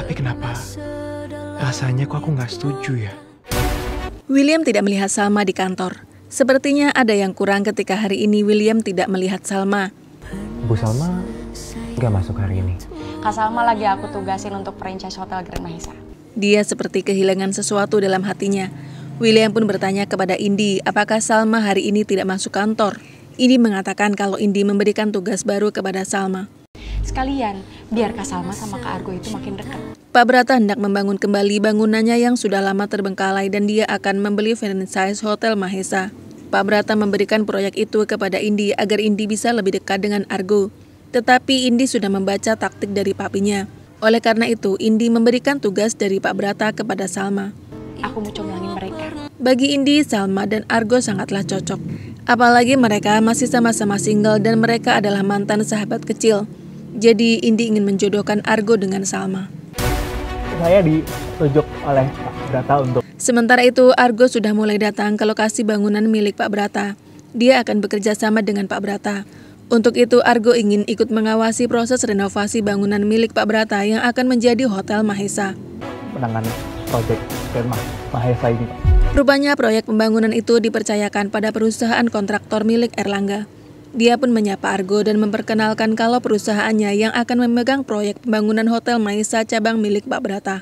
Tapi kenapa rasanya kok aku nggak setuju ya? William tidak melihat Salma di kantor. Sepertinya ada yang kurang ketika hari ini William tidak melihat Salma. Bu Salma nggak masuk hari ini. Kak Salma lagi aku tugasin untuk franchise Hotel Grand Mahisa. Dia seperti kehilangan sesuatu dalam hatinya. William pun bertanya kepada Indi apakah Salma hari ini tidak masuk kantor. Indi mengatakan kalau Indi memberikan tugas baru kepada Salma. Sekalian, biar Kak Salma sama Kak Argo itu makin dekat. Pak Brata hendak membangun kembali bangunannya yang sudah lama terbengkalai dan dia akan membeli franchise Hotel Mahesa. Pak Brata memberikan proyek itu kepada Indi agar Indi bisa lebih dekat dengan Argo. Tetapi Indi sudah membaca taktik dari papinya. Oleh karena itu, Indi memberikan tugas dari Pak Brata kepada Salma. Aku mau comblangin mereka. Bagi Indi, Salma dan Argo sangatlah cocok. Apalagi mereka masih sama-sama single dan mereka adalah mantan sahabat kecil. Jadi Indi ingin menjodohkan Argo dengan Salma. Saya ditunjuk oleh Pak Brata untuk... Sementara itu, Argo sudah mulai datang ke lokasi bangunan milik Pak Brata. Dia akan bekerja sama dengan Pak Brata. Untuk itu, Argo ingin ikut mengawasi proses renovasi bangunan milik Pak Brata yang akan menjadi Hotel Mahesa. menangani proyek Grand Mahesa ini, Pak. Rupanya proyek pembangunan itu dipercayakan pada perusahaan kontraktor milik Erlangga. Dia pun menyapa Argo dan memperkenalkan kalau perusahaannya yang akan memegang proyek pembangunan Hotel Mahesa cabang milik Pak Brata.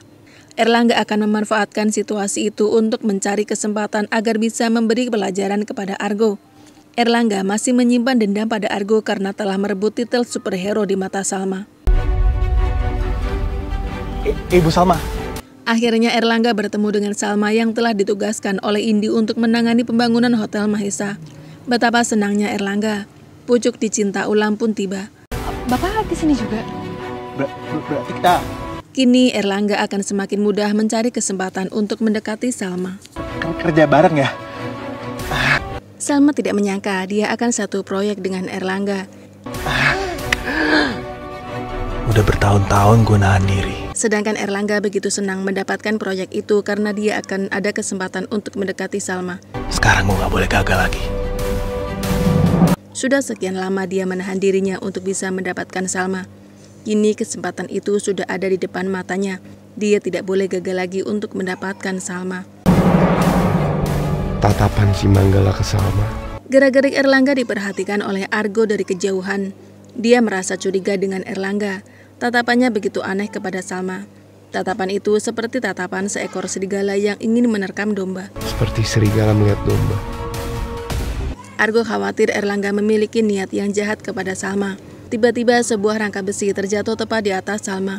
Erlangga akan memanfaatkan situasi itu untuk mencari kesempatan agar bisa memberi pelajaran kepada Argo. Erlangga masih menyimpan dendam pada Argo karena telah merebut titel superhero di mata Salma. Ibu Salma. Akhirnya Erlangga bertemu dengan Salma yang telah ditugaskan oleh Indi untuk menangani pembangunan Hotel Mahesa. Betapa senangnya Erlangga. Pucuk dicinta ulang pun tiba. Bapak di sini juga? Berarti kita Kini Erlangga akan semakin mudah mencari kesempatan untuk mendekati Salma. kerja bareng ya? Salma tidak menyangka dia akan satu proyek dengan Erlangga. Udah bertahun-tahun gue nahan diri. Sedangkan Erlangga begitu senang mendapatkan proyek itu karena dia akan ada kesempatan untuk mendekati Salma. Sekarang gue gak boleh gagal lagi. Sudah sekian lama dia menahan dirinya untuk bisa mendapatkan Salma. Kini kesempatan itu sudah ada di depan matanya. Dia tidak boleh gagal lagi untuk mendapatkan Salma. Tatapan si Manggala ke Salma. Gerak-gerik Erlangga diperhatikan oleh Argo dari kejauhan. Dia merasa curiga dengan Erlangga. Tatapannya begitu aneh kepada Salma. Tatapan itu seperti tatapan seekor serigala yang ingin menerkam domba. Seperti serigala melihat domba. Argo khawatir Erlangga memiliki niat yang jahat kepada Salma. Tiba-tiba sebuah rangka besi terjatuh tepat di atas Salma.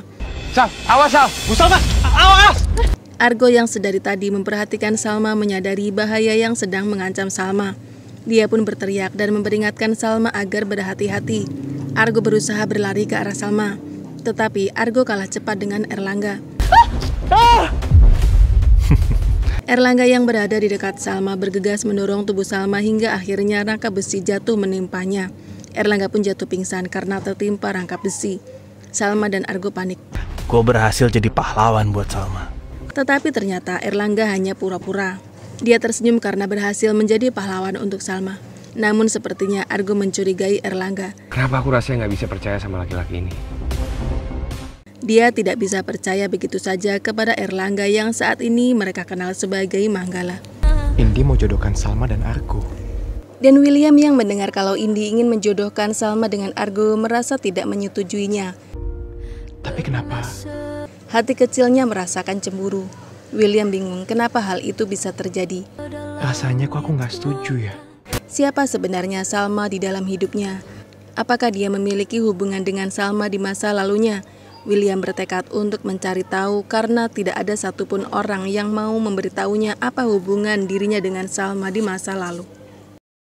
Sal, awas Sal! Bu Salma, awas! Argo yang sedari tadi memperhatikan Salma menyadari bahaya yang sedang mengancam Salma. Dia pun berteriak dan memperingatkan Salma agar berhati-hati. Argo berusaha berlari ke arah Salma. Tetapi Argo kalah cepat dengan Erlangga. Erlangga yang berada di dekat Salma bergegas mendorong tubuh Salma hingga akhirnya rangka besi jatuh menimpanya. Erlangga pun jatuh pingsan karena tertimpa rangka besi. Salma dan Argo panik. Gue berhasil jadi pahlawan buat Salma. Tetapi ternyata Erlangga hanya pura-pura. Dia tersenyum karena berhasil menjadi pahlawan untuk Salma. Namun sepertinya Argo mencurigai Erlangga. Kenapa aku rasanya nggak bisa percaya sama laki-laki ini? Dia tidak bisa percaya begitu saja kepada Erlangga yang saat ini mereka kenal sebagai Manggala. Indi mau jodohkan Salma dan Argo. Dan William yang mendengar kalau Indi ingin menjodohkan Salma dengan Argo merasa tidak menyetujuinya. Tapi kenapa? Hati kecilnya merasakan cemburu. William bingung kenapa hal itu bisa terjadi. Rasanya kok aku nggak setuju ya? Siapa sebenarnya Salma di dalam hidupnya? Apakah dia memiliki hubungan dengan Salma di masa lalunya? William bertekad untuk mencari tahu karena tidak ada satupun orang yang mau memberitahunya apa hubungan dirinya dengan Salma di masa lalu.